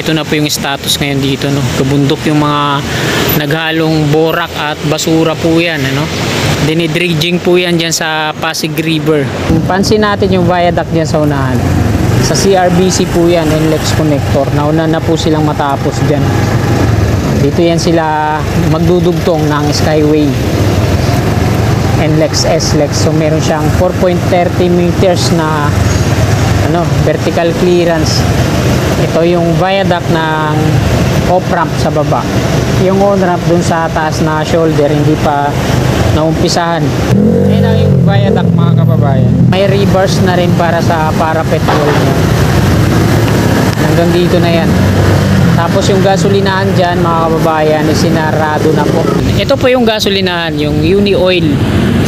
ito na po yung status ngayon dito, no. Kabundok yung mga naghalong borak at basura po yan, ano. Dinidredging po yan dyan sa Pasig River. Pansin natin yung viaduct dyan sa unahan. Sa CRBC po yan, NLEX connector. Nauna na po silang matapos dyan. Dito yan sila magdudugtong ng Skyway NLEX SLEX. So meron siyang 4.30 meters na vertical clearance. Ito yung viaduct ng off-ramp sa baba. Yung on-ramp dun sa taas na shoulder hindi pa naumpisahan. Ayun na yung viaduct, mga kababayan. May reverse na rin para sa parapet wall niya. Hanggang dito na yan. Tapos yung gasolinahan dyan, mga kababayan, sinarado na po. Ito po yung gasolinahan, yung Uni Oil.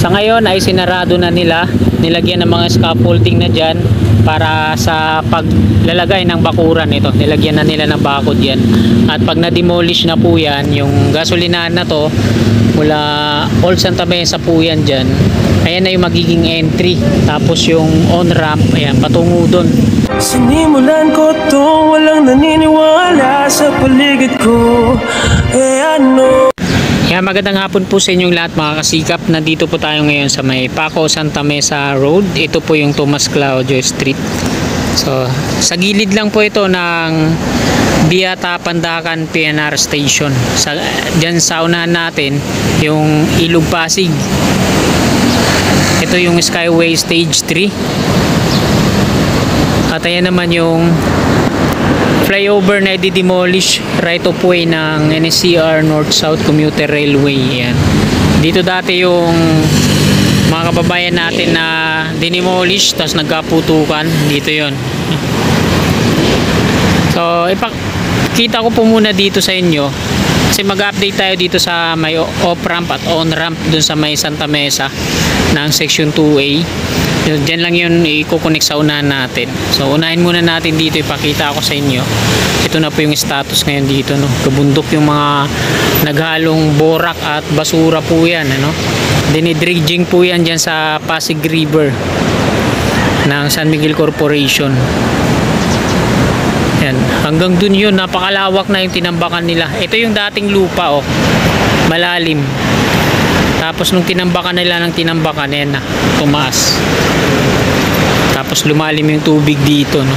Sa ngayon ay sinarado na nila. Nilagyan ng mga scaffolding na dyan para sa paglalagay ng bakuran. Ito, nilagyan na nila ng bakod yan. At pag na-demolish na po yan, yung gasolinahan na to, mula Old Santa Mesa po yan dyan. Ayan na yung magiging entry. Tapos yung on-ramp, ayan, patungo dun. Sinimulan ko to, walang naniniwala sa paligid ko. Kaya magandang hapon po sa inyong lahat, mga kasikap. Nandito po tayo ngayon sa may Paco Santa Mesa Road. Ito po yung Tomas Claudio Street. So sa gilid lang po ito ng Biata Pandakan PNR Station. Diyan sa unahan natin yung Ilog Pasig. Ito yung Skyway Stage 3. At ayan naman yung flyover na i-demolish right of way ng NSCR North-South Commuter Railway. Yan. Dito dati yung mga kababayan natin na dinimolish tapos nagkaputukan. Dito yon. So ipakita ko po muna dito sa inyo kasi mag-update tayo dito sa may off-ramp at on-ramp dun sa may Santa Mesa ng section 2A. Diyan lang yun i-connect sa unahan natin. So unahin muna natin dito, ipakita ko sa inyo. Ito na po yung status ngayon dito, no. Kabundok yung mga naghalong borak at basura po yan, ano. Dinidredging po yan dyan sa Pasig River ng San Miguel Corporation. Yan. Hanggang dun yun, napakalawak na yung tinambakan nila. Ito yung dating lupa, oh. Malalim. Tapos nung tinambakan nila ng tinambakan, yan na, tumaas. Tapos lumalim yung tubig dito, no.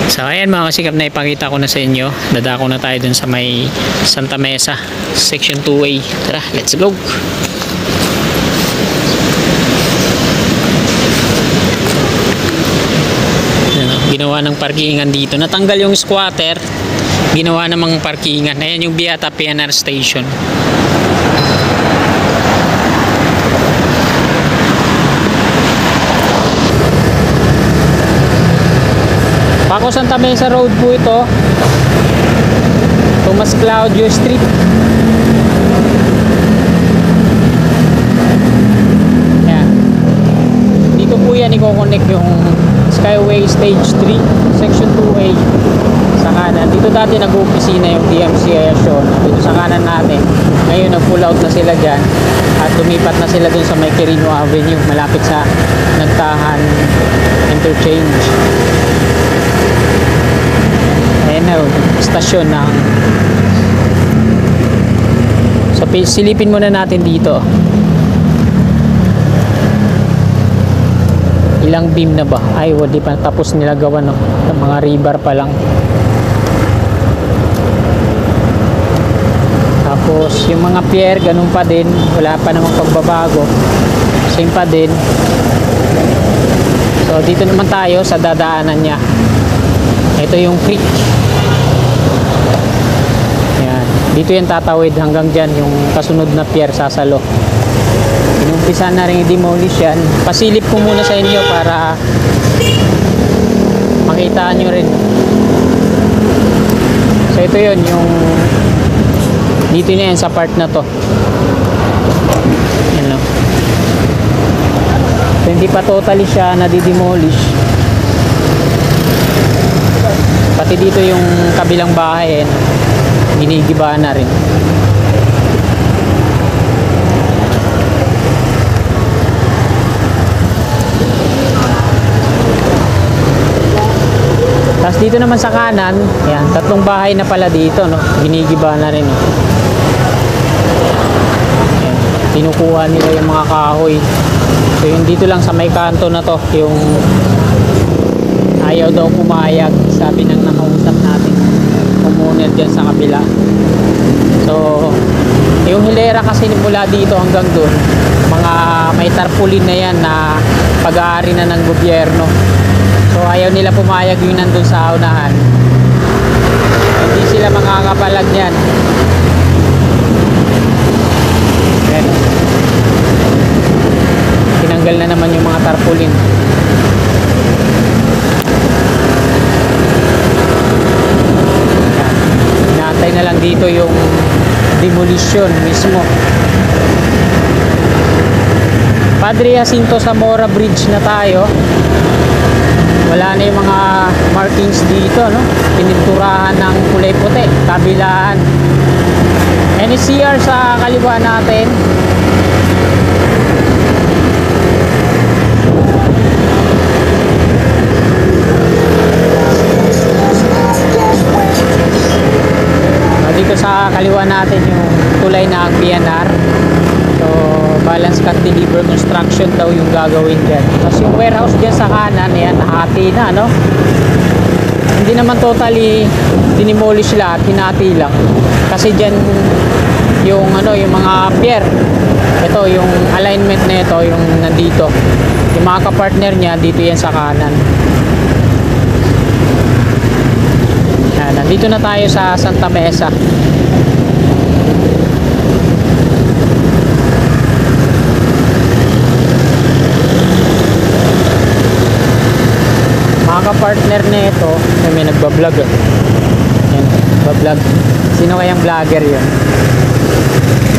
So ayan, mga kasikap, na ipakita ko na sa inyo. Dadako na tayo dun sa may Santa Mesa section 2A. Tara, let's go. Ginawa ng parkingan dito. Natanggal yung squatter, ginawa namang parkingan. Ayan yung Biata PNR Station. Paco Santa Mesa Road po ito. Tomas Claudio Street. Ayan. Dito po yan i-connect yung Skyway Stage 3 Section 2A sa kanan. Dito dati nag-opisina yung DMC Aviation. Dito sa kanan natin. Ngayon nag-pull out na sila dyan at lumipat na sila dun sa may Quirino Avenue, malapit sa Nagtahan Interchange. Ayan na, stasyon ng. So silipin muna natin dito. Ilang beam na ba? Ay, di pa tapos nila gawa, no? Mga rebar pa lang. Tapos yung mga pier, ganun pa din. Wala pa namang pagbabago. Same pa din. So dito naman tayo sa dadaanan niya. Ito yung creek. Yan. Dito yan tatawid hanggang dyan. Yung kasunod na pier sasalo. Inumpisa na rin i-demolish yan. Pasilip ko muna sa inyo para makita nyo rin. So ito yun, yung dito na yan sa part na to. Yan lang. So hindi pa totally siya na-demolish. Pati dito yung kabilang bahay, ginigiba na rin. Tapos dito naman sa kanan, yan, tatlong bahay na pala dito, no? Ginigiba na rin. Yan, kinukuha nila yung mga kahoy. So yung dito lang sa may kanto na to, yung ayaw daw pumayag, sabi ng nakausap natin, homeowner dyan sa kabila. So yung hilera kasi mula dito hanggang dun, mga may tarpaulin na yan na pag-aari na ng gobyerno. So ayaw nila pumayag yung nandun sa unahan. Hindi sila makakapalag niyan. Ayan. Tinanggal na naman yung mga tarpaulin. Inaantay na lang dito yung demolition mismo. Padre Jacinto Zamora Bridge na tayo. Wala na yung mga markings dito, no? Pininturahan ng kulay puti, kabilaan. NCR sa kaliwa natin. Dito sa kaliwa natin yung tulay na PNR. So balance cut deliver construction daw yung gagawin dyan. Tapos yung warehouse dyan sa kanan, yan, nahati na, no? Hindi naman totally dinimolish lahat, hinati lang. Kasi dyan yung ano, yung mga pier. Ito yung alignment na ito, yung nandito. Yung mga kapartner niya dito yan sa kanan. Yan, nandito na tayo sa Santa Mesa. Mga kapartner na ito, may nagbablog. Yan, nagbablog. Sino kayang vlogger yun?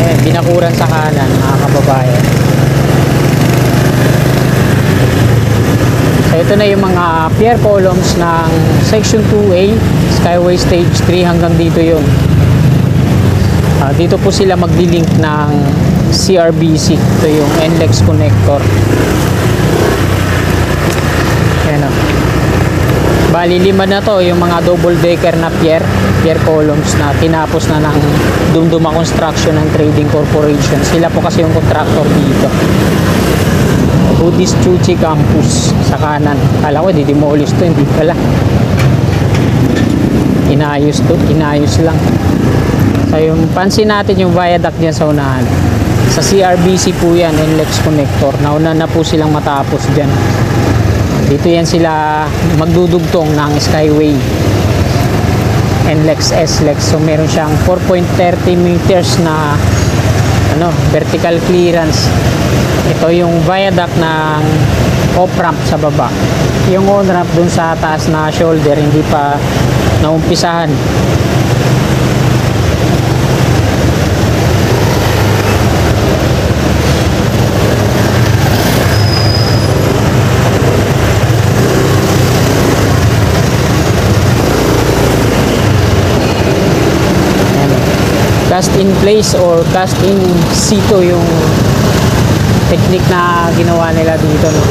Eh, binakuran sa kanan, mga kababayan. So ito na yung mga pier columns ng Section 2A, Skyway Stage 3 hanggang dito yun. Dito po sila magdi-link ng CRBC. Ito yung NLEX connector. Ayan o. Bali 5 na to yung mga double decker na pier columns na tinapos na ng Dumduma Construction and Trading Corporation. Sila po kasi yung contractor dito. Buddhist Chuchi Campus sa kanan. Kala ko di-demolish to, hindi pala. Inayos to, inayos lang. So yung pansin natin yung viaduct dyan sa unahan. Sa CRBC po yan, NLEX connector. Nauna na po silang matapos dyan. Dito yan sila magdudugtong ng Skyway NLEX SLEX. So meron siyang 4.30 meters na ano, vertical clearance. Ito yung viaduct ng off-ramp sa baba. Yung on-ramp dun sa taas na shoulder hindi pa naumpisahan. Cast in place or cast in situ yung technique na ginawa nila dito, no?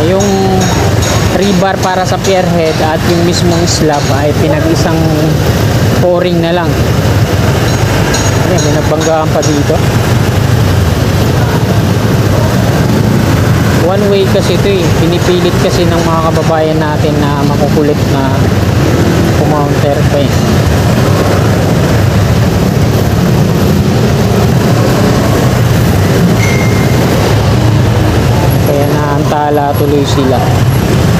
Yung rebar para sa pierhead at yung mismong slab ay pinag-isang pouring na lang. Ayan, may nagbanggaan pa dito. One way kasi ito eh. Pinipilit kasi ng mga kababayan natin na makukulit na pumounter pa eh. Kaya naantala tuloy sila.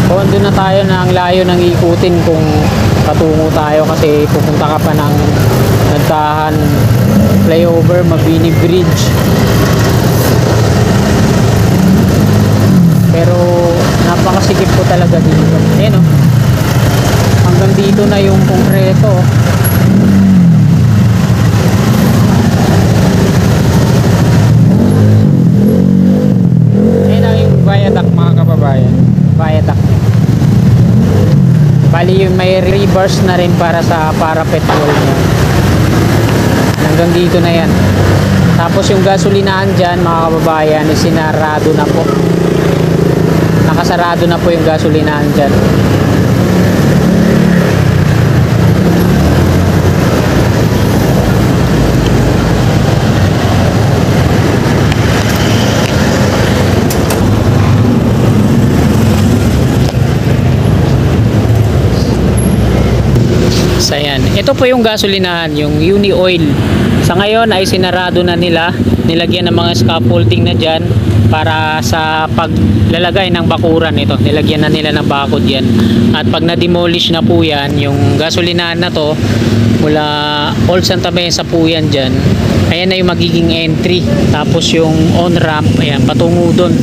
Kung andun na tayo na ang layo ng ikutin kung patungo tayo kasi pupunta ka pa ng Nagtahan flyover, Mabini Bridge. Pero napakasikip po talaga dito. Ayan o. Hanggang dito na yung konkreto. Viaduct mga kababayan, viaduct. Bali yung may reverse na rin para sa parapet wall niya. Hanggang dito na yan. Tapos yung gasolinahan dyan mga kababayan, sinarado na po. Nakasarado na po yung gasolinahan dyan. ayan. Ito po yung gasolinahan, yung Uni Oil. Sa ngayon ay sinarado na nila. Nilagyan ng mga scaffolding na dyan para sa paglalagay ng bakuran ito. Nilagyan na nila ng bakod yan. At pag na-demolish na po yan, yung gasolinahan na to, mula Old Santa Mesa po yan dyan. Ayan na yung magiging entry. Tapos yung on-ramp, ayan, patungo dun.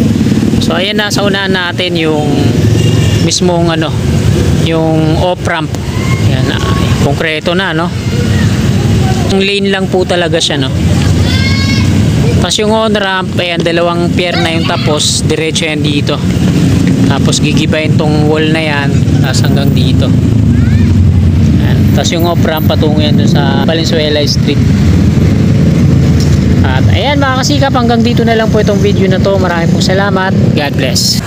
So ayan na, sa unahan natin yung mismong ano, yung off-ramp. Ayan na, konkreto na, no? Yung lane lang po talaga siya, no? Tapos yung on-ramp, ayan, dalawang pier na yung tapos, diretso yan dito. Tapos gigibayin tong wall na yan, tapos hanggang dito. Ayan. Tapos yung off-ramp patungo yan dun sa Valenzuela Street. At ayan mga kasikap, hanggang dito na lang po itong video na to. Maraming pong salamat. God bless.